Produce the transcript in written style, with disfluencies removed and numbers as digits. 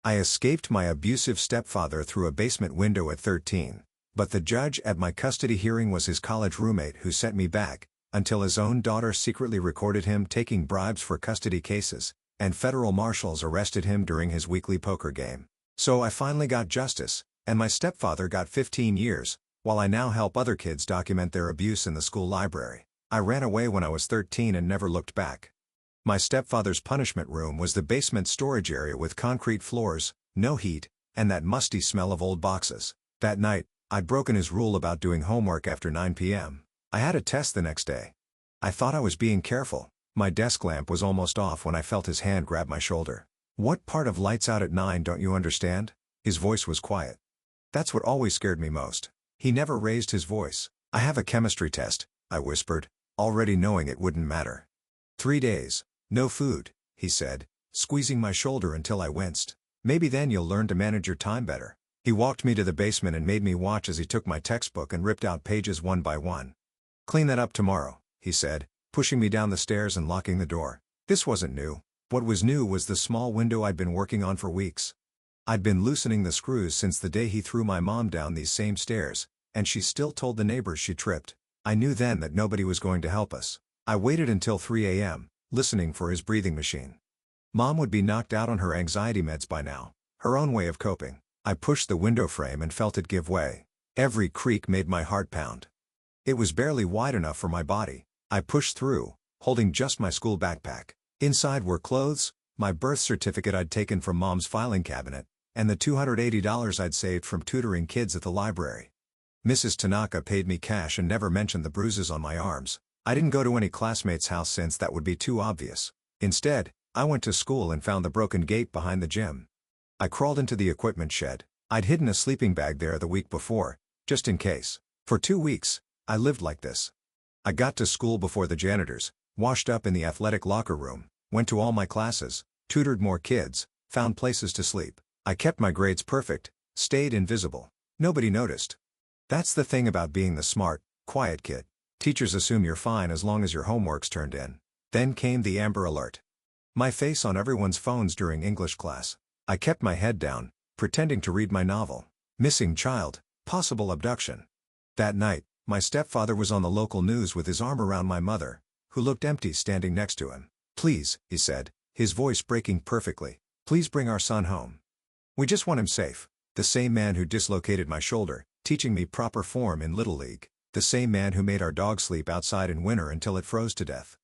I escaped my abusive stepfather through a basement window at 13, but the judge at my custody hearing was his college roommate who sent me back, until his own daughter secretly recorded him taking bribes for custody cases, and federal marshals arrested him during his weekly poker game. So I finally got justice, and my stepfather got 15 years, while I now help other kids document their abuse in the school library. I ran away when I was 13 and never looked back. My stepfather's punishment room was the basement storage area with concrete floors, no heat, and that musty smell of old boxes. That night, I'd broken his rule about doing homework after 9 p.m. I had a test the next day. I thought I was being careful. My desk lamp was almost off when I felt his hand grab my shoulder. "What part of lights out at 9 don't you understand?" His voice was quiet. That's what always scared me most. He never raised his voice. "I have a chemistry test," I whispered, already knowing it wouldn't matter. 3 days. No food, he said, squeezing my shoulder until I winced. "Maybe then you'll learn to manage your time better." He walked me to the basement and made me watch as he took my textbook and ripped out pages one by one. "Clean that up tomorrow," he said, pushing me down the stairs and locking the door. This wasn't new. What was new was the small window I'd been working on for weeks. I'd been loosening the screws since the day he threw my mom down these same stairs, and she still told the neighbors she tripped. I knew then that nobody was going to help us. I waited until 3 a.m., listening for his breathing machine. Mom would be knocked out on her anxiety meds by now, her own way of coping. I pushed the window frame and felt it give way. Every creak made my heart pound. It was barely wide enough for my body. I pushed through, holding just my school backpack. Inside were clothes, my birth certificate I'd taken from Mom's filing cabinet, and the $280 I'd saved from tutoring kids at the library. Mrs. Tanaka paid me cash and never mentioned the bruises on my arms. I didn't go to any classmate's house since that would be too obvious. Instead, I went to school and found the broken gate behind the gym. I crawled into the equipment shed. I'd hidden a sleeping bag there the week before, just in case. For 2 weeks, I lived like this. I got to school before the janitors, washed up in the athletic locker room, went to all my classes, tutored more kids, found places to sleep. I kept my grades perfect, stayed invisible. Nobody noticed. That's the thing about being the smart, quiet kid. Teachers assume you're fine as long as your homework's turned in. Then came the Amber Alert. My face on everyone's phones during English class. I kept my head down, pretending to read my novel. Missing child, possible abduction. That night, my stepfather was on the local news with his arm around my mother, who looked empty standing next to him. "Please," he said, his voice breaking perfectly, "please bring our son home. We just want him safe." The same man who dislocated my shoulder, teaching me proper form in Little League. The same man who made our dog sleep outside in winter until it froze to death.